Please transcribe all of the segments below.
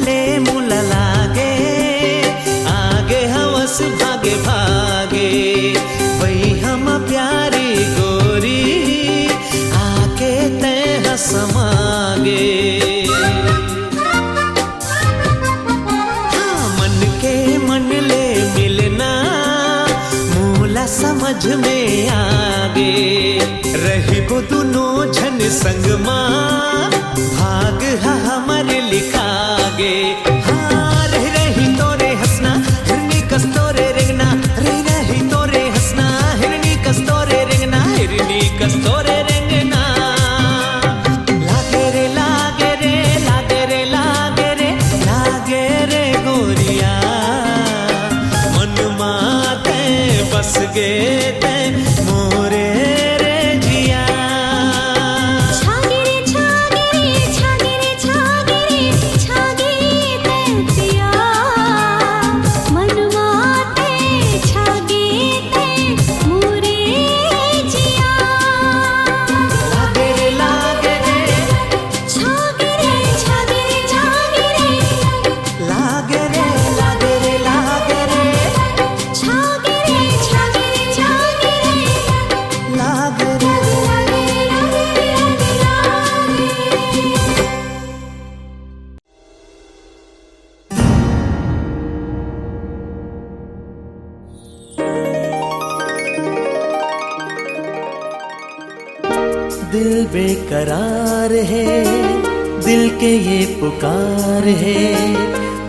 चले मुला लागे, आगे हवस भागे भागे, वही हम प्यारी गोरी आके ते हसमागे। हाँ, मन के मन ले मिलना मूला समझ में आगे, रही वो दोनों झन संग माँ भाग हमारे लिखागे। हाँ, रही रही तोरे हंसना हिरनी कस्तोरे रेंगना, रही रही तोरे हंसना हिरनी कस्तोरे रेंगना, हिरनी कस्तोरे रेंगना। लागे रे लागे रे लागे रे लागे रे लागे रे गोरिया, मन माते बस गे ते मोरे रे जिया। दिल बेकरार है, दिल के ये पुकार है,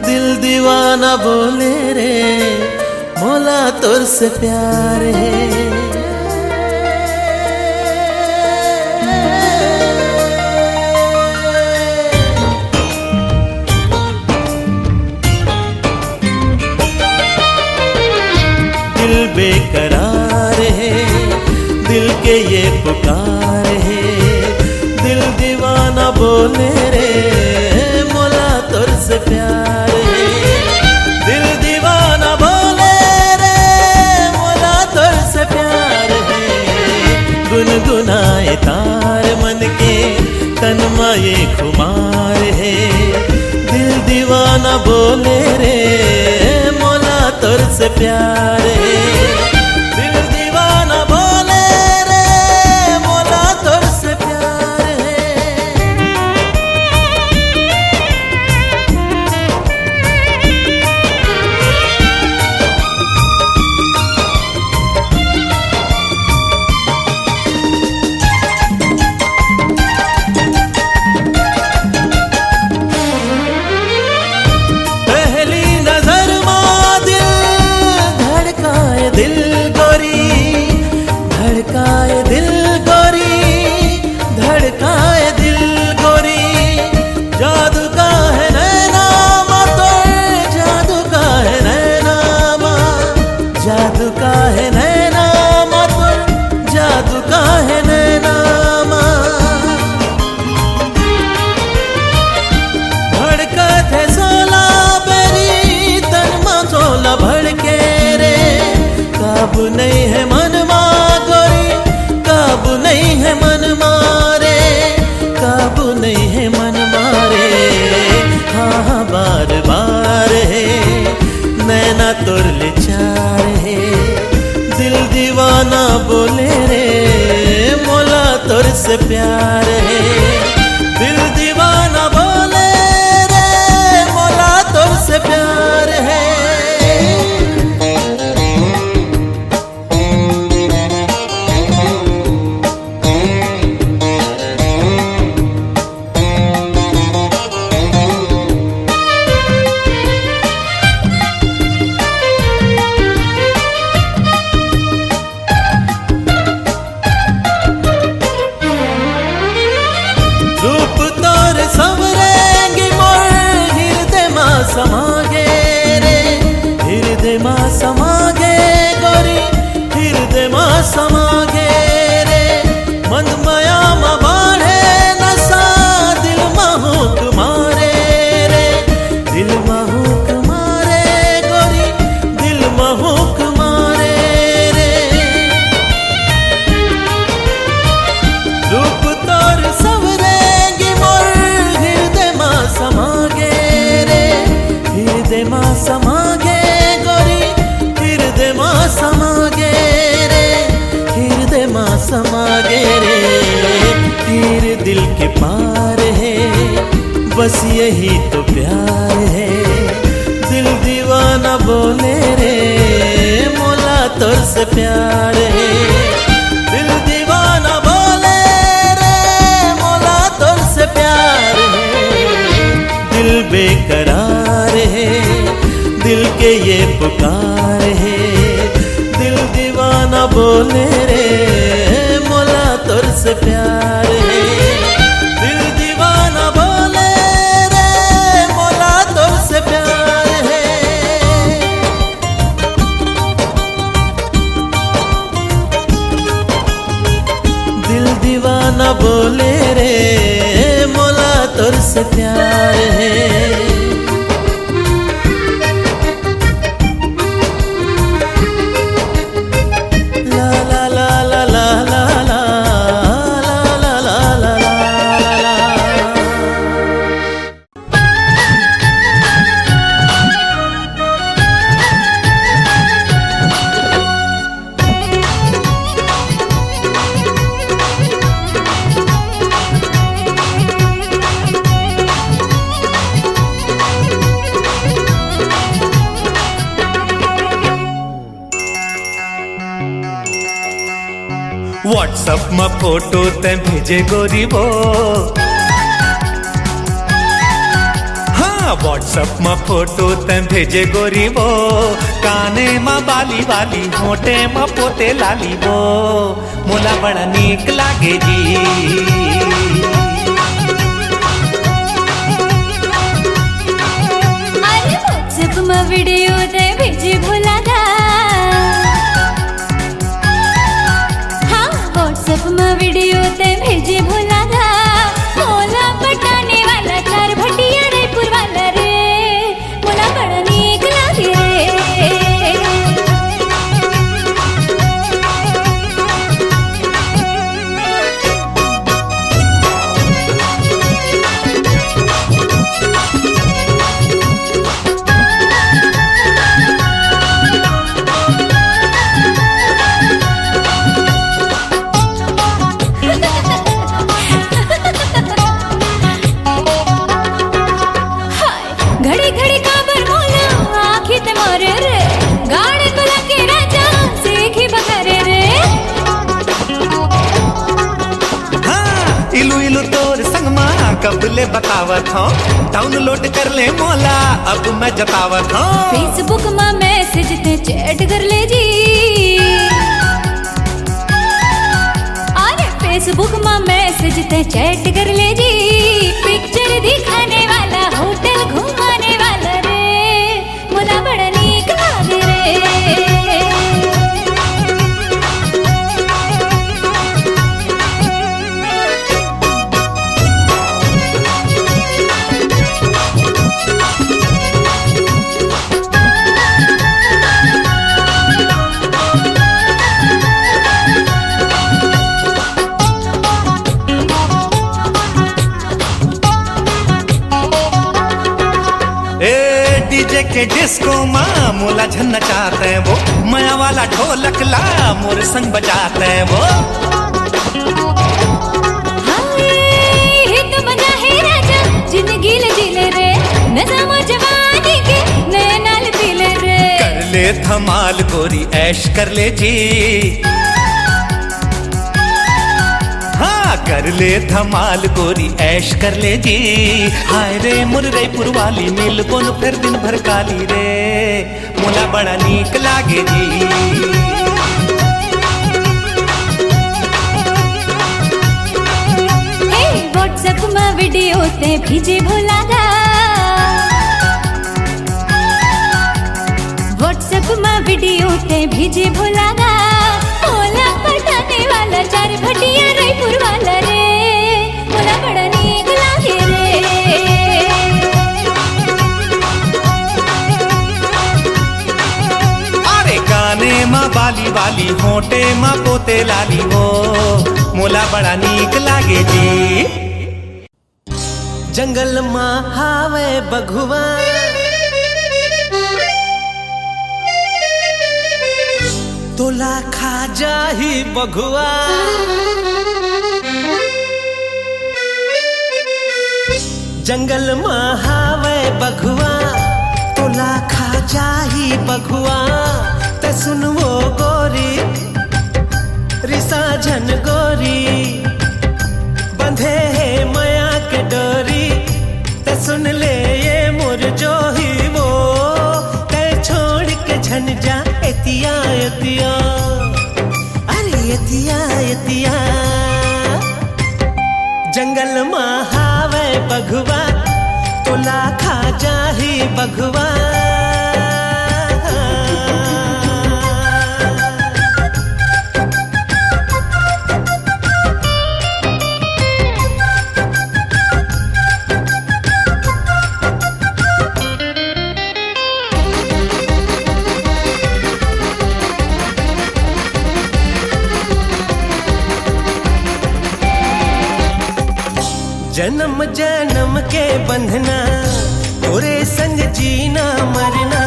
दिल दीवाना बोले रे मौला तुझ से प्यार है। दिल बेकरार है, दिल के ये पुकार है, दिल दीवाना बोले रे मौला तुझ से प्यार है। दिल दीवाना बोले रे मौला तुझ से प्यार है। गुनगुनाए तार मन के तन में ये खुमार है, दिल दीवाना बोले रे मौला तुझ से प्यार है। काबू नहीं है मन मारे, काबू नहीं है मन मारे, काबू नहीं है मन मारे। हाँ हाँ बार बार है नैना तुर ले चार है, दिल दीवाना बोले रे मौला तुर से प्यार है। दिल दीवाना बोले रे मौला तुर से प्यार है। बस यही तो प्यार है। दिल दीवाना बोले रे मोला तोर से प्यार है। दिल दीवाना बोले रे मोला तोर से प्यार है। दिल बेकरार है, दिल के ये पुकार है। दिल दीवाना बोले रे मोला तोर से प्यार है। दिल दीवाना बोले रे मोला तोर से प्यार है। दिल दीवाना बोले रे मोला तोर से प्यार है। व्हाट्सएप में फोटो ते भेजे गोरी वो। हाँ व्हाट्सएप में फोटो ते भेजे गोरी वो। काने में बाली वाली होठे में पोते लाली वो। मोला बड़ा नीक लागे जी। अरे व्हाट्सएप में वीडियो ते भेजे भोला दा। व्हाट्सएप में वीडियो ते भेजे भोला दा। मोला पटाने वाला चार भटिया रायपुर वाला रे। मोला बड़ा नीक लागे रे। घड़ी घड़ी काबर मोला आँखी ते मारे रे। गाड़ी बुला के राजा सीखी बकरे रे। हाँ इलू इलू तोर संग माँ कबले बतावत हूँ। डाउनलोड कर ले मोला अब मैं जतावत हूँ। फेसबुक में मैसेज ते चैट कर ले जी। अरे फेसबुक में मैसेज ते चैट कर ले जी। पिक्चर दिखाने वाला होटल घुमाने वाला रे। मोला बड़ा नीक लागे रे। डीजे के डिस्को माँ मोला झन्ना चाहते हैं वो। माया वाला ढोलक ला मोर संग बजाते हैं वो। हाय तो मजा है राजा जिंदगी ले जिले रे। नजामा जवानी के नए नाल पीले रे। कर ले धमाल गोरी ऐश कर ले जी। हाँ कर ले धमाल गोरी ऐश कर ले जी। हाय रे मुरईपुर वाली मिल बोन फिर दिन भर काली रे। मोला बड़ा नीक लागे जी। व्हाट्सएप में वीडियो ते भेजे भोला दा। व्हाट्सएप में वीडियो ते भेजे भोला दा। मोला पटाने वाला चार भटिया रायपुर वाला रे। मोला बड़ा नीक लागे रे। अरे काने माँ बाली वाली होठे माँ पोते लाली वो। मोला बड़ा नीक लागे जी। जंगल माँ हावे बघुआ तोला खा जाही बघुआ। जंगल महावे बघुआ तोला खा जाही बघुआ ते सुनवो गोरी रिसा झन गोरी बंधे है माया के डोरी ते सुन ले ये मोर जोही वो ते छोड़ के झन जा एतिया एतिया अरे एतिया एतिया जंगल महावे बघुआ तोला खा जाही बघुआ जन्म जन्म के बंधना तोरे संग जीना मरना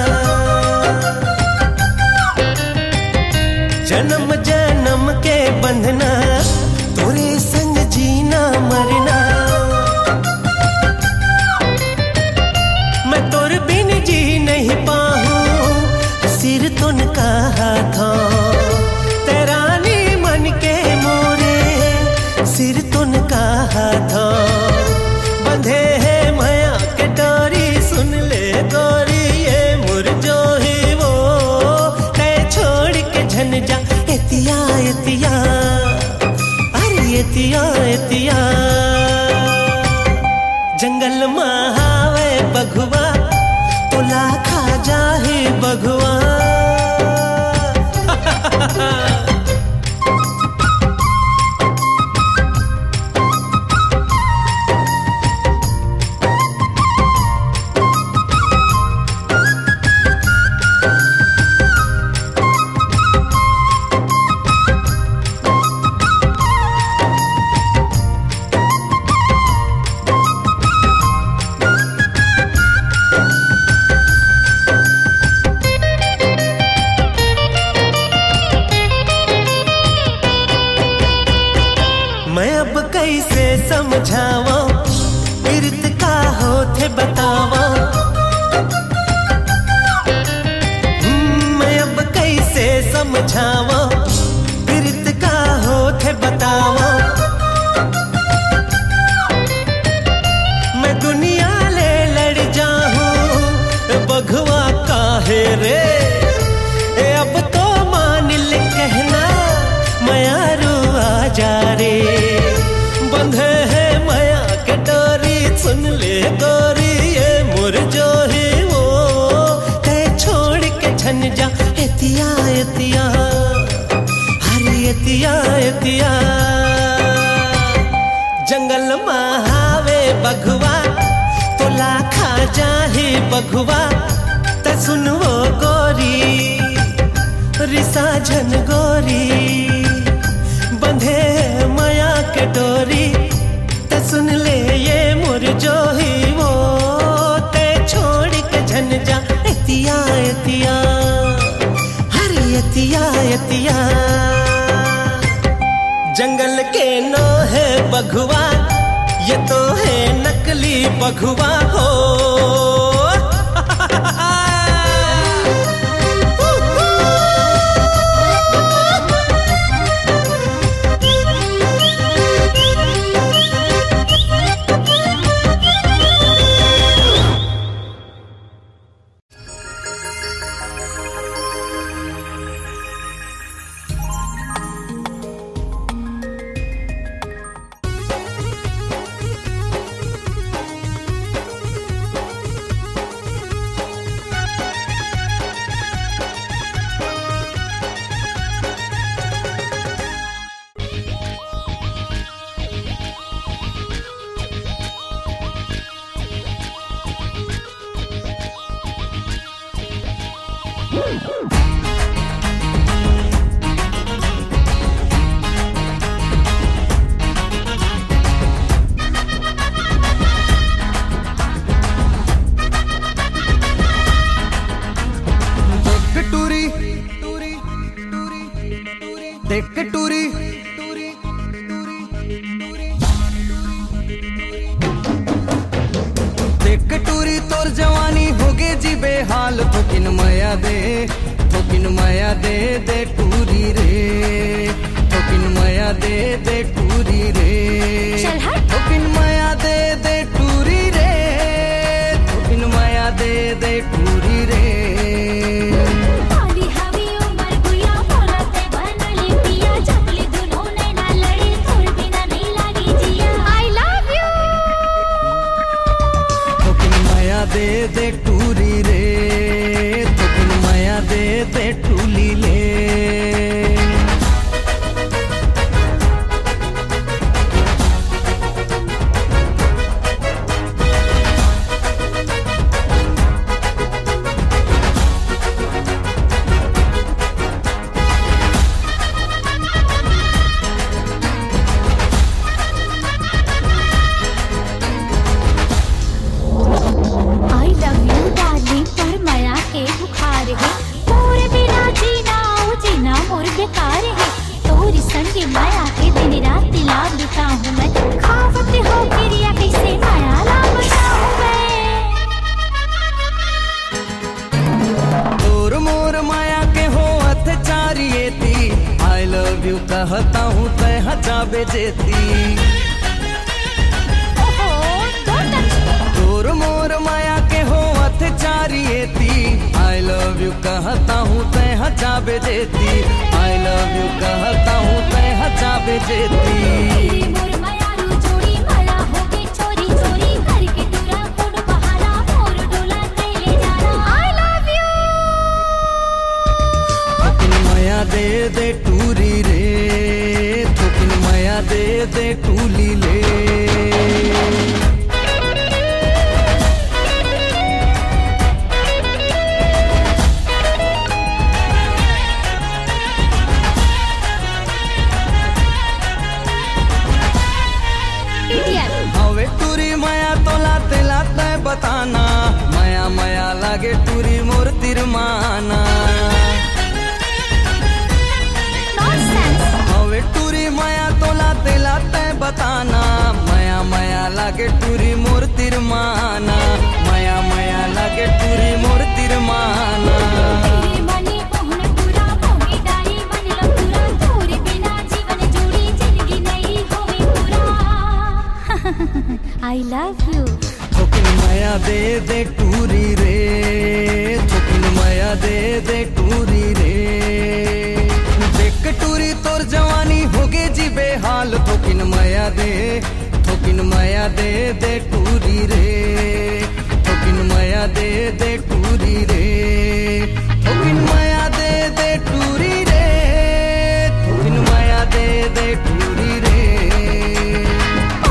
जन्म जन्म के बंधना तोरे संग जीना मरना मैं तोर बिन जी नहीं पाऊं सिर तुन का था तेरा नी मन के मोरे सिर तुन का था बंधे है माया के डोरी सुन ले गोरी ये मुर जो ही वो ते छोड़ के झन जा एतिया एतिया अरे एतिया एतिया जंगल महावे बघुआ तोला खा जाही बघुआ मैं अब कैसे समझावा पीरत का होते बतावा मैं अब कैसे समझावा पीरत का होते बतावा मैं दुनिया ले लड़ जाऊं बघुआ काहे रे ए अब तो मान ले कहना मयारू आ जा रे बंधे है माया के डोरी सुन ले गोरी ये मुर जो ही वो ते छोड़ के झन जा एतिया एतिया हरे एतिया एतिया जंगल महावे बघुआ तोला खा जाही बघुआ ते सुनवो गोरी रिसा झन गोरी बंधे माया के डोरी ते सुन ले ये मुर जो ही वो ते छोड़ के झन जा एतिया एतिया हरे एतिया एतिया जंगल के नो है बघुआ ये तो है नकली बघुआ हो देख टूरी बेहाल थोकिन माया दे टूरी रे थोकिन माया दे टूरी रे चल हट। थोकिन माया दे टूरी रे थोकिन माया दे टूरी रे आली हवी उमर गुया बोलते बनली पिया जबली दुनो नैना लड़ी तोर बिना नहीं लागी जिया आई लव यू थोकिन माया दे टूरी रे थोकिन माया दे टूली ले आई लव यू डार्लिंग पर माया के बुखार है तोरे बिना जीना मोर बेकार है तोरी संगी माया के दिन रात ला बिताऊं मैं खावत हो क्रिया कैसे माया ला बताऊं मैं तोर मोर माया के हो अत्याचारिये थी आई लव यू कहता हूँ तय हचाबे जेती ओहो डोंट टच तोर मोर माया के हो अत्याचारिये थी आई लव यू कहता हूँ तय हचाबे जेती आई लव यू कहता हूँ तय हचाबे जेती मोर मायारू जोड़ी माया होगी चोरी चोरी करके दूरा कोड बहाना मोर डोला कैले जाना आई लव यू थोकिन माया दे टूरी रे थोकिन माया दे टूली ले इडियट हवे टूरी माया तो लाते लाते बताना माया माया लागे टूरी मोर तिरमाना नॉनसेंस हवे टूरी माया तो लाते लाते बताना माया माया लागे टूरी मोर तिरमाना माया माया लागे टूरी मोर तिरमाना तेरी मनी मोहन पूरा मोही डाई मन लपूरा तोरे बिना जीवन जोड़ी जिंदगी नहीं होवे पूरा आई लव यू थोकिन माया दे टूरी रे थोकिन माया दे टूरी रे देख टूरी तोर जवानी होगे जी बेहाल थोकिन माया दे टूरी रे थोकिन माया दे टूरी रे थोकिन माया दे टूरी रे थोकिन माया दे टूरी रे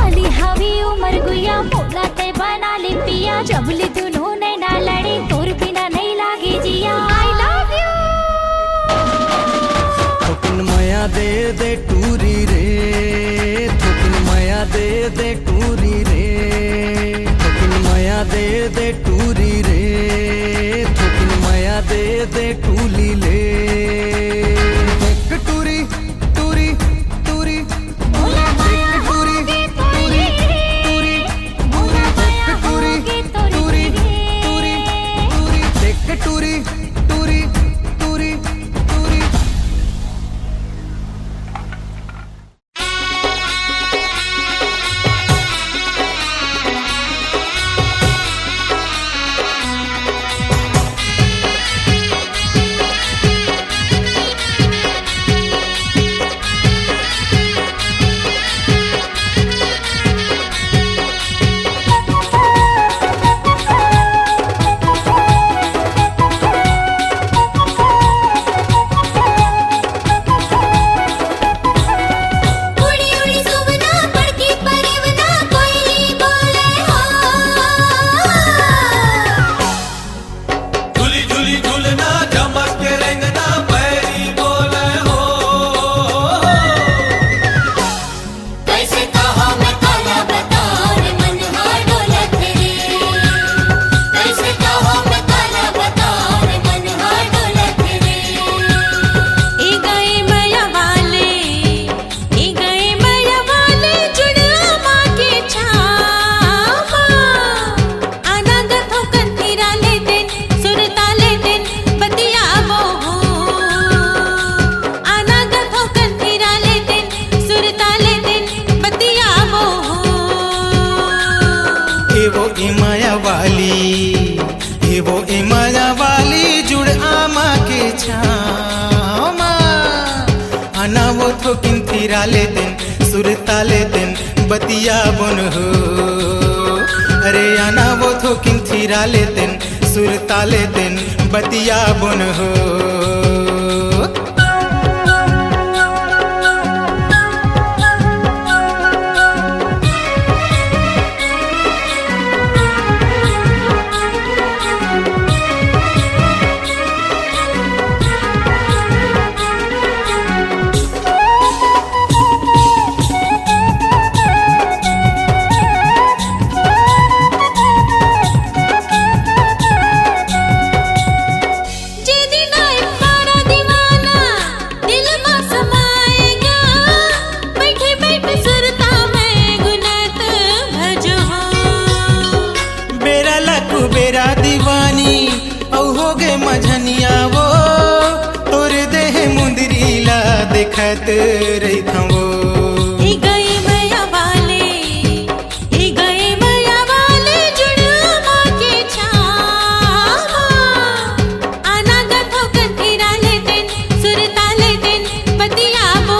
आली हवी उमर गुया बोला ते बना ले पिया जबली दुनो नैना लड़ी तोर बिना नहीं लागी जिया आई लव यू थोकिन माया दे टूरी रे थोकिन माया दे टूरी रे थोकिन माया दे टूरी रे थोकिन माया दे टूली ले एक टूरी टूरी टूरी भोला माया एक टूरी होगी टूरी तोरी टूरी भोला माया एक टूरी होगी टूरी तोरी टूरी एक टूरी टूरी टूरी टूरी वो ए माया वाली, हे वो ए माया वाली जुड़ आमा के छामा। आना वो थो किन थिरा लेतेन सुरता लेतेन बतिया बन हो। अरे आना वो थो किन थिरा लेतेन सुरता लेतेन बतिया बन हो। बेरा दीवानी औ हो गे मझनिया वो तोरे देह मुंदरीला देखत रही था वो। गए मैया वाले जुड़वा के छामा। आना गथो कंठीरा लेतेन सुरता लेतेन बतिया बो।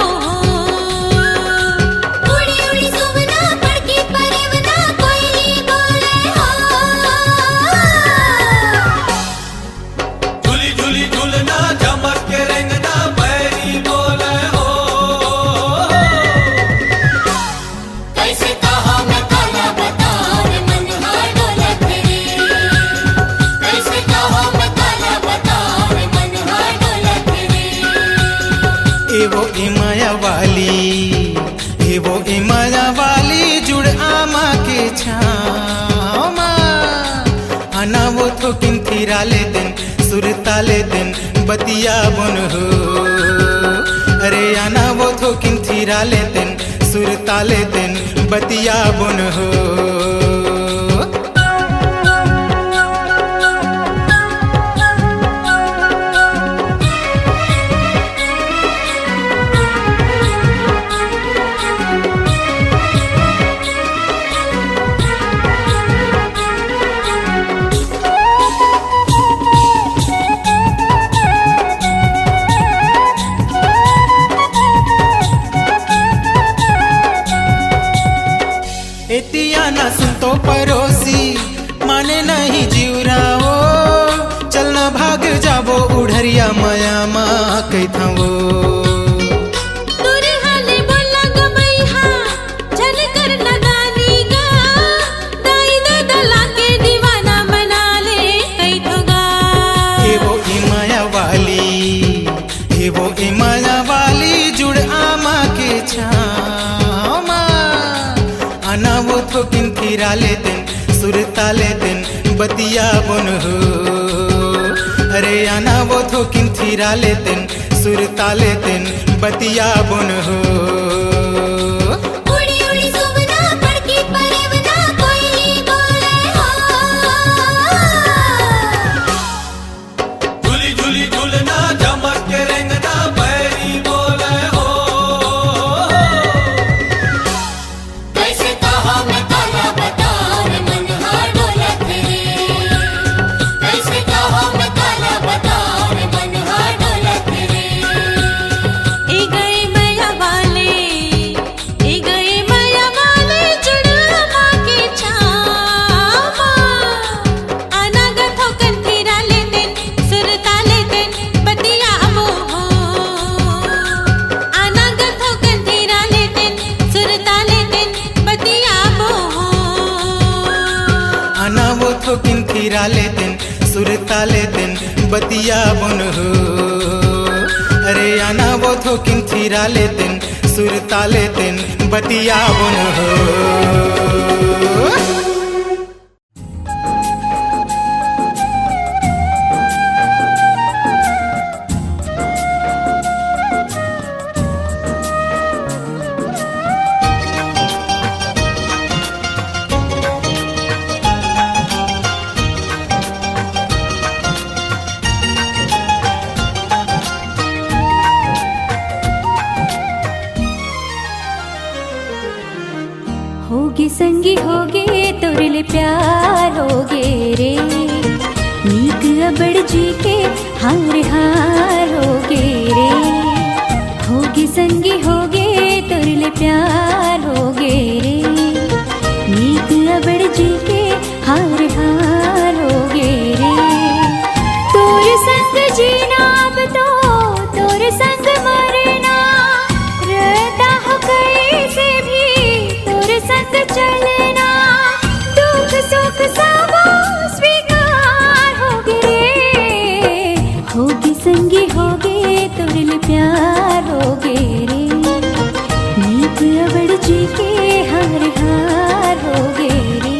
उड़ी उड़ी सुवना पड़की परेवना कोयली बोले हो। झूली झूली झूलना चमक के रेंगना बैरी बोले हो। कैसे कहा मैं काला बतार मन हाडोला फिरे। कैसे कहा मैं काला बतार मन हाडोला फिरे। वो ए माया वाली, हे वो ए माया वाली जुड़ आमा के छामा। आना वो थो किन थिरा लेतेन सुरता लेतेन बतिया बन हो। अरे आना वो थो किन थिरा लेतेन सुरता लेतेन बतिया बन हो। एतिया ना सुन तो परोसी माने नहीं जीवराओ। चलना भाग जाबो उड़रिया माया माँ कही था वो। तोरे हाले बोला गबैहा चल कर नदानी गा। दाई दादा लाके दीवाना बना ले कई ठोगा। हे वो ए माया वाली, हे वो ए माया वाली जुड़ आमा के छामा। आना वो थो किन थिरा लेतेन सुरता लेतेन बतिया बन हो। अरे आना वो थो किन थिरा लेतेन सुरता लेतेन बतिया बन हो। उड़ी उड़ी सुवना पड़की परेवना कोयली बोले हो। झूली झूली झूलना चमक के रेंगना बैरी बोले हो। कैसे कहा मैं काला बतार मन हाडोला फिरे। कैसे कहा मैं काला बतार मन हाडोला फिरे। गए मैया वाले जुड़वा के छामा। आना गथो कंठीरा लेतेन सुरता लेतेन बतिया बो। आना गथो कंठीरा लेतेन सुरता लेतेन बतिया बो। आना वो थो किन थिरा लेतेन सुरता लेतेन बतिया बन हो। अरे आना वो थो किन थिरा लेतेन सुरता लेतेन बतिया बन हो। होगी संगी होगे तोरले प्यार होगे रे नीक अबड़ जी के हार हार होगे रे होगे संगी होगे तोरले प्यार होगे रे नीक अबड़ जी के हार हार होगे रे तोर संग जीना अब तो तोर संग मरना रहता हो कैसे भी तोर संग चलना दुख सुख सब स्वीकार होगे रे होगी संगी होगे तोरले प्यार होगे रे नीक अबड़ जी के हार हार होगे रे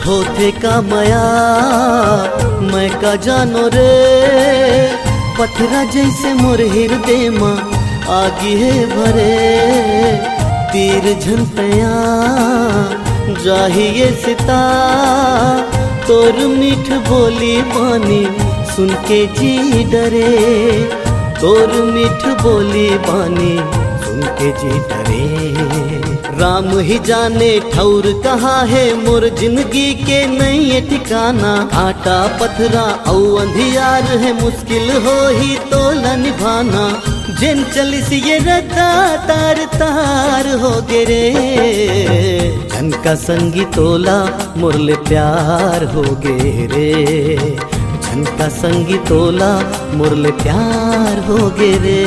होते का मया मैं का जानो रे पथरा जैसे मोर हृदय माँ आगी है भरे तीर झनपया जाहिए सिता तोर मीठ बोली बानी सुन के जी डरे तोर मीठ बोली बानी सुन के जी डरे राम ही जाने ठौर कहाँ है मोर जिंदगी के नहीं ठिकाना आटा पथरा औ अंधियार है मुश्किल हो ही तोला निभाना जिन चलिस ये रता तार तार हो गे रे जन का संगी तोला मुरले प्यार हो गे रे जन का संगी तोला मुरले प्यार हो गे रे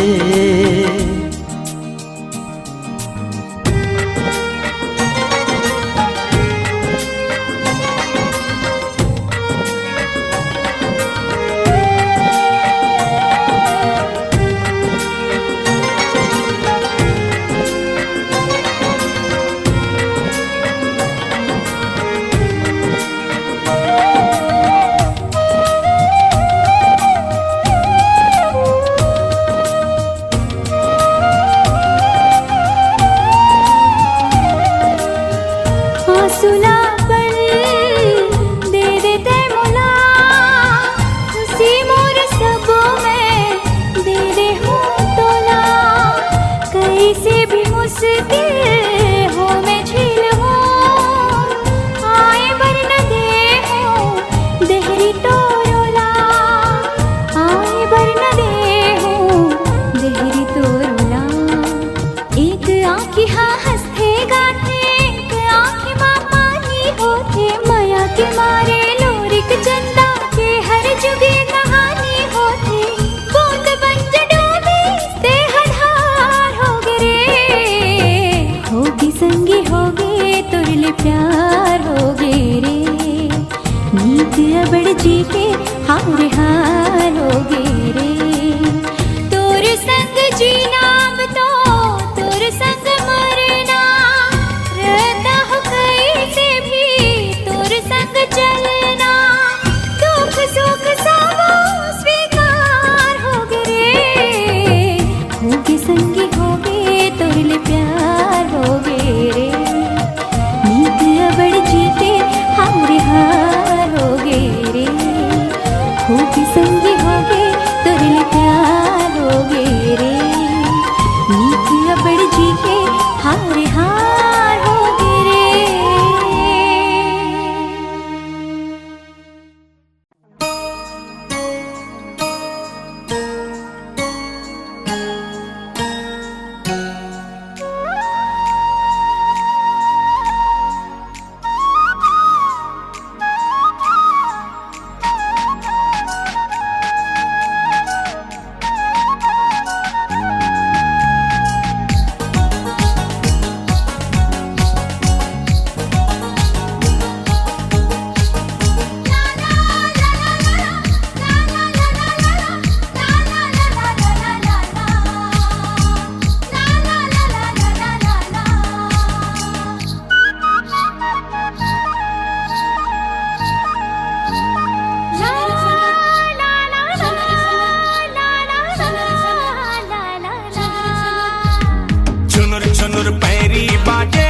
छुनुर छुनुर पैरी बाजे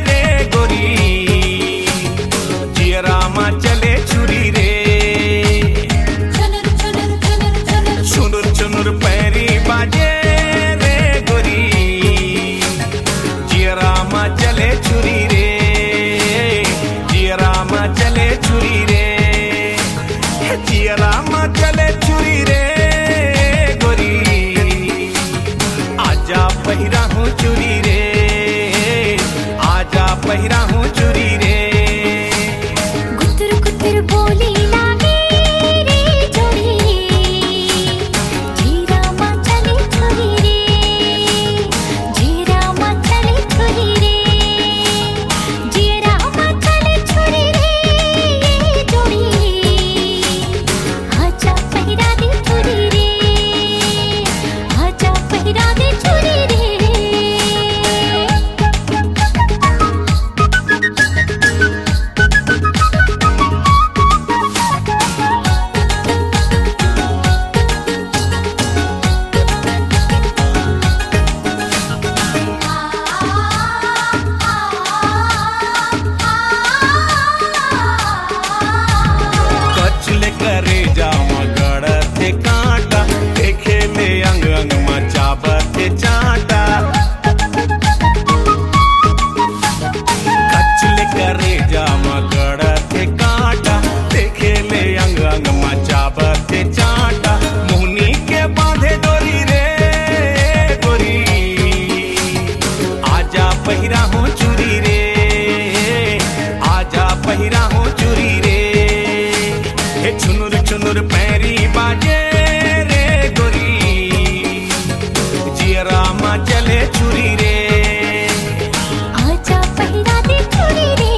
रे गोरी जियरा मा चले छुरी रे छुनुर छुनुर पैरी बाजे रे गोरी जियरा मा चले छुरी रे जियरा मा चले छुरी रे जियरा मा चले छुरी रे गोरी आजा पहिरा हूँ चुरी रे आजा पहिरा हूँ चुरी रे गुतर गुतर बोली लागे रे जोड़ी जीरा मा चले छुरी रे जीरा मा चले छुरी रे जीरा मा चले छुरी रे जोड़ी आजा पहिरा दे छुरी रे आजा पहिरा दे छुरी रे कचले करे जामा गड़ते कांटा देखे ले अंग अंग मचाबते चाटा कचले करे जामा गड़ते कांटा देखे ले अंग अंग मचाबते चाटा मुहनी के बांधे डोरी रे गोरी आजा पहिरा हूँ चुरी रे आजा पहिरा हूँ चुरी रे हे छुनुर छुनुर पैरी बाजे रे गोरी जियरा मा चले छुरी रे आजा पहिरा दे छुरी रे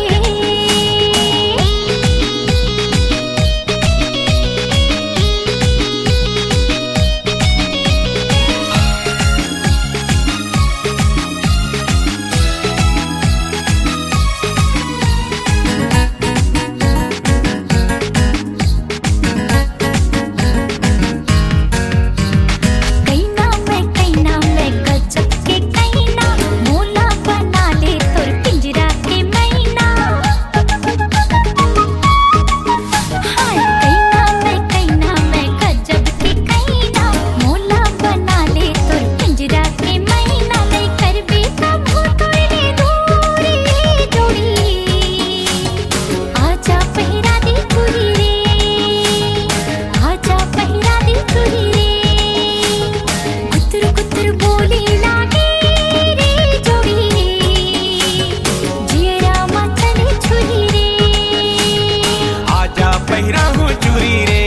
कैना मैं गजब के कैना मोला बना ले तोर पिंजरा के मैना हाय कैना मैं गजब के कैना मोला बना ले तोर पिंजरा के मैना नहीं कर भी कब हो तोरे दूरी जोड़ी आजा पहिरा दे छुरी रे आजा पहिरा दे छुरी रे गुतर गुतर बोली लागे रे जोड़ी जियरा मा चले छुरी रे आजा पहिरा हूँ चुरी रे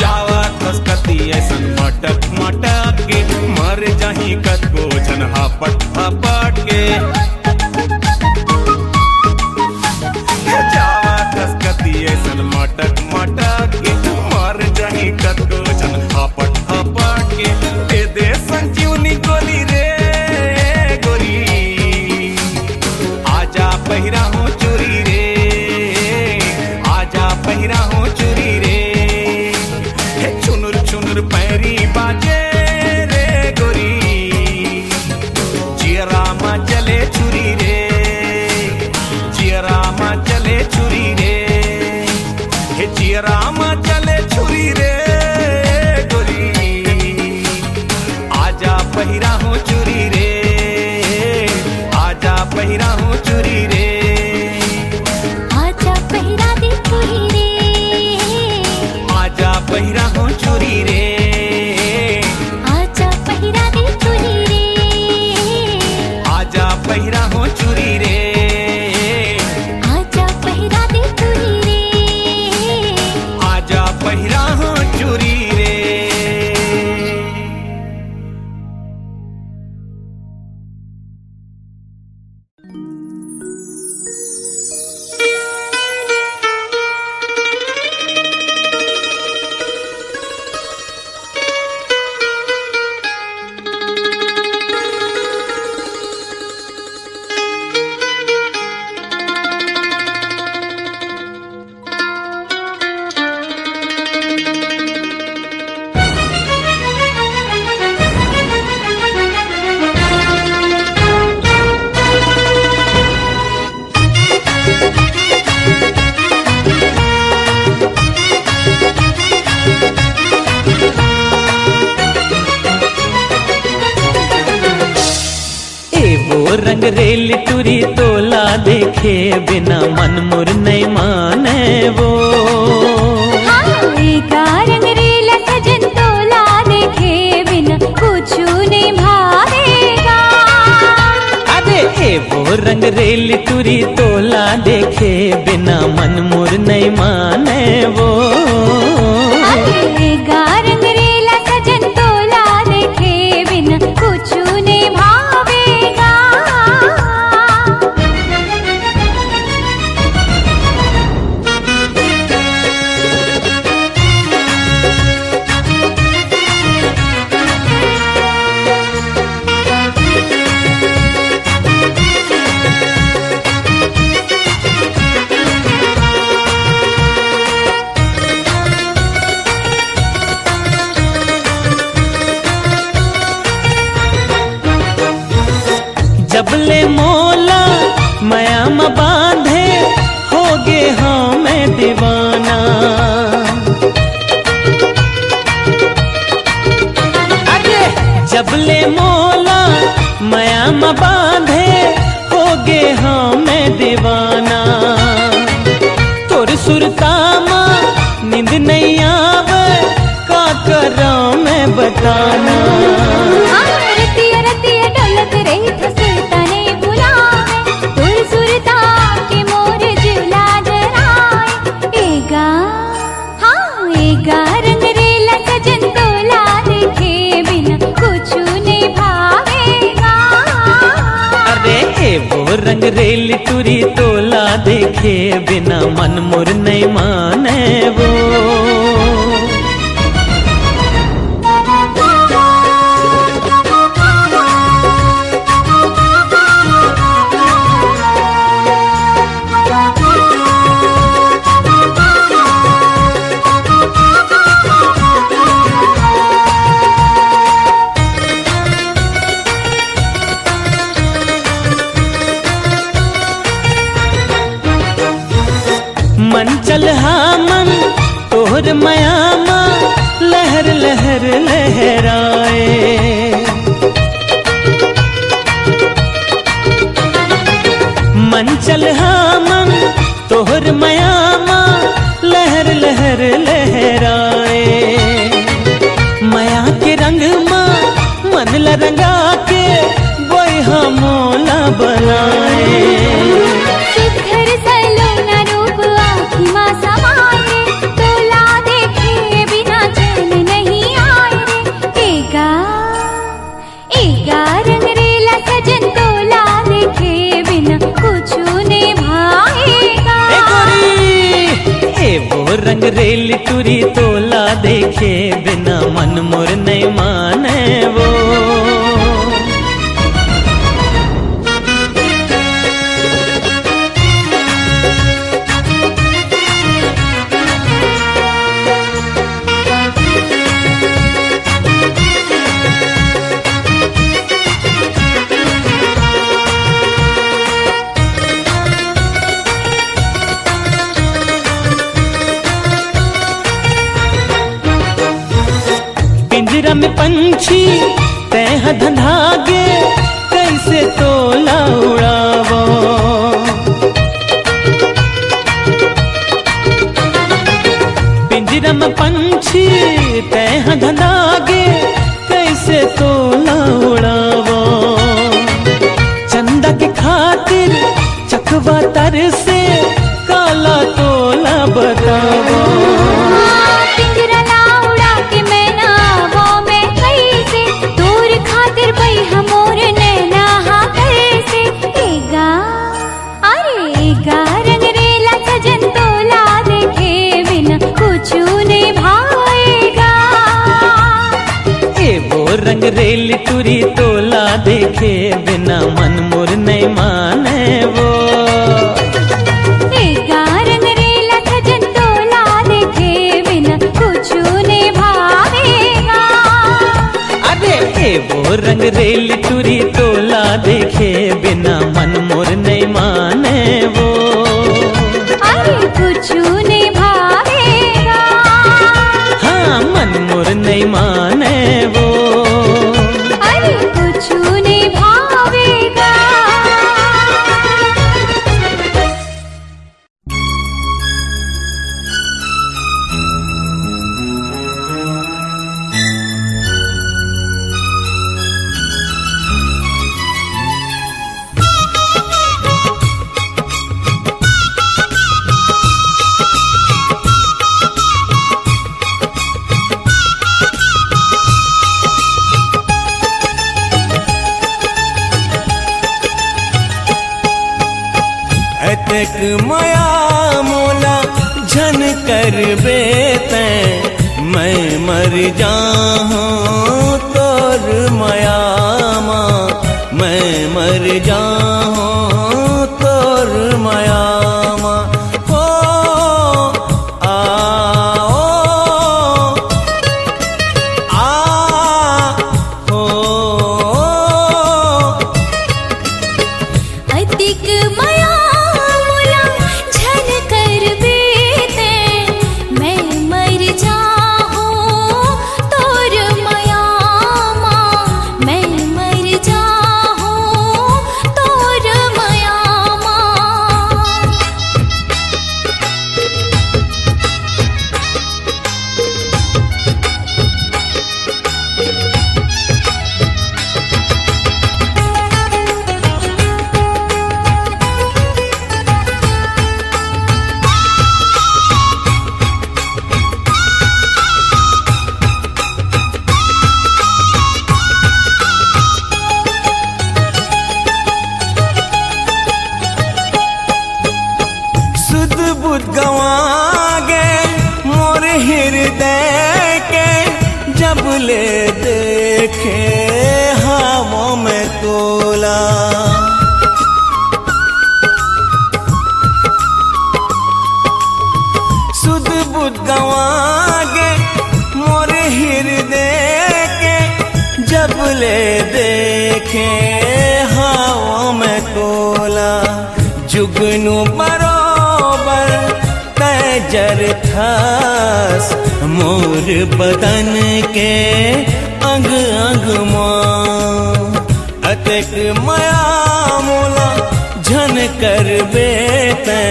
जावा खसकती ऐसन मटक मटक के मर जाही कतको जन हापट हापट के जावा खसकती ऐसन मटक मटक के मर जाही कतको जन हापट हापट के दे दे संजीवनी गोली रे गोरी आजा पहिरा हूँ चुरी रे आजा पहिरा हूँ चुरी रे हे छुनुर छुनुर पैरी बाजे रे गोरी जियरा मा चले छुरी रे जियरा मा चले छुरी रे हे जियरा मा चले छुरी रे गोरी आजा पहिरा हूँ चुरी रे आजा पहिरा हूँ चुरी रे आजा पहिरा दे छुरी रे आजा पहिरा हूँ चुरी रे आजा पहिरा दे छुरी रे आजा पहिरा हूँ चुरी रे आजा पहिरा दे छुरी रे आजा पहिरा हूँ चुरी रे रंग रेल टूरी तोला देखे बिना मन मुर नहीं माने वो। का रंग रेला सजन तोला देखे बिना कुछ नहीं भावेगा। अरे ए वो रंग रेल टूरी तोला देखे बिना मन मुर नहीं माने वो। का रंग रेला सजन तोला देखे बिना कुछ नहीं भावेगा। जबले मोला माया म बांधे होगे हाँ मैं दीवाना। अरे जबले मोला माया म बांधे होगे हाँ मैं दीवाना। तोर सुरतामा नींद नहीं आवे का करा मैं बताना। रतिया रतिया डोलत रही सुरता नहीं बुलावे तुर सुरता के मोर जुला जराए। एगा हाँ एगा रंग रेला सजन तोला देखे बिना कुछ नहीं भावेगा। अरे ए वो रंग रेल टूरी तोला देखे बिना मन मुर नहीं माने वो। मन चल हाँ मन तोहर मयामा लहर लहर लहराए। मन चल हाँ मन तोहर मयामा लहर लहर लहराए। मया के रंग माँ मन ल रंगा के बोई हाँ मोला बनाए। सुघर सलोना रूप आँखी माँ समाए तोला देखे बिना चैन नहीं आए रे। एगा रंग रेला सजन तोला देखे बिना कुछ नहीं भाएगा। ए गोरी ए वो रंग रेल टूरी तोला देखे बिना मन मुर नहीं माने वो। पिंजरा में पंछी तह धंधागे कैसे तोला उड़ावो। पिंजरा में पंछी तह धंधागे कैसे तोला उड़ावो। चंदा के खातिर चकवा तर से काला तोला बतावो। पिंजरा ला उड़ा के मैना वो मैं कैसे दूर खातिर पई हमोर नैना हाँ कैसे। एगा रंग रेला सजन तोला देखे बिना कुछ नहीं भाएगा। ए वो रंग रेल टूरी तोला देखे बिना मन मुर नहीं माने वो। एगा रंग रेला सजन तोला देखे बिना कुछ नहीं भावेगा। अरे ए वो रंग रेल टूरी तोला देखे बिना मन मुर नहीं माने वो। अरे कुछ नहीं भावेगा। हाँ मन मुर नहीं माने वो। अरे कुछ नहीं भावेगा। माया मोला झन कर बेते मैं मर जाऊं तोर माया माँ मैं मर जाऊं तोर माया माँ हो अधिक माया मोला झन कर बेते मैं मर जाऊं तोर माया माँ मैं मर जाऊं तोर माया माँ। सुध बुध गवा गए मोर हृदय के जब ले देखे हवाओं में तोला सुध बुध गवा गए मोर हृदय के जब ले देखे हवाओं में तोला जुगनू बरोबर तैजर थास मोर बदन के अंग अंग माँ अतक माया मोला झन कर बेते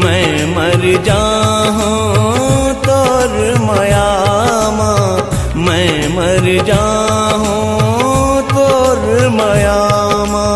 मैं मर जाऊं तोर माया माँ मैं मर जाऊं तोर माया माँ।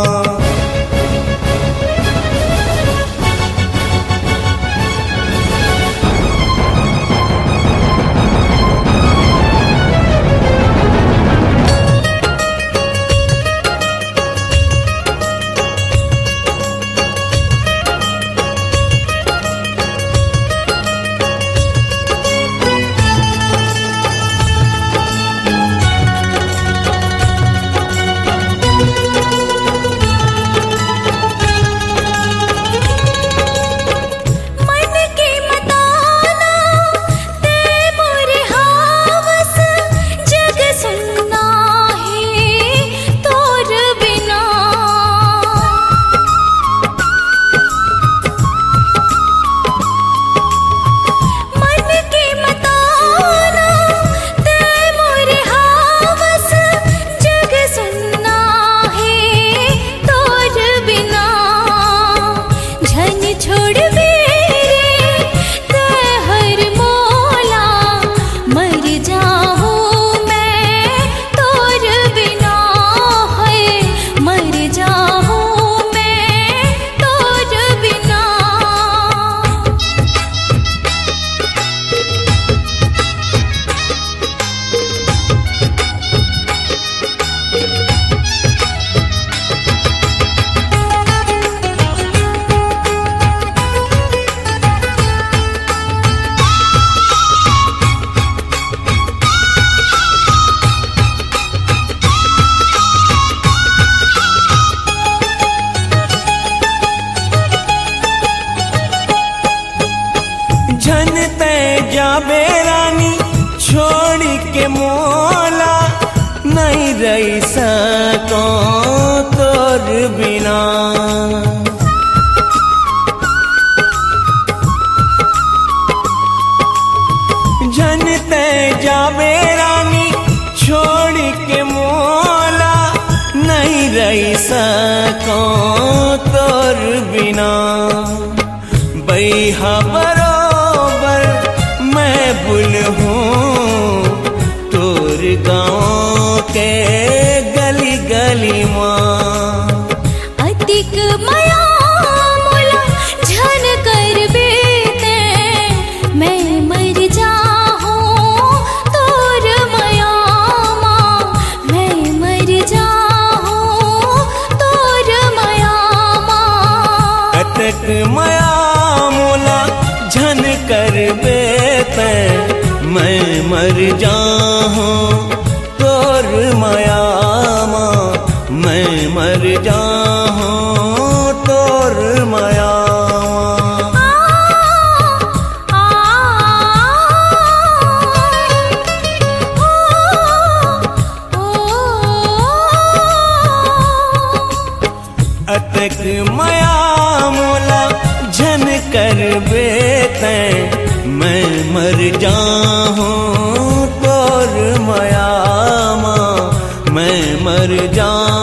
मन के मताना ते मोर हावस जग सुनना है तोर बिना। मन के मताना ते मोर हावस जग सुनना है तोर बिना। झन छोड़ मेरे ते हर मोला मर जाऊं मैं तोर बिना है मर जाऊं मैं तोर बिना। झन ते जाबे रानी छोड़ के मोला नहीं रही सको तोर बिना। झन ते जाबे रानी छोड़ के मोला नहीं रही सको तोर बिना। बैहा बरोबर मैं बुल हूँ तोर गाँव के गली गली माँ। अधिक माया मोला झन कर बेते मैं मर जाऊं तोर माया माँ मैं मर जाऊं तोर माया माँ। अतक माया मर जाऊं तोर मायामा, मैं मर जाऊं तोर मायामा। अतक माया मोला झन कर बेते, मैं मर जाऊं तोर मायामा, मैं मर जाऊं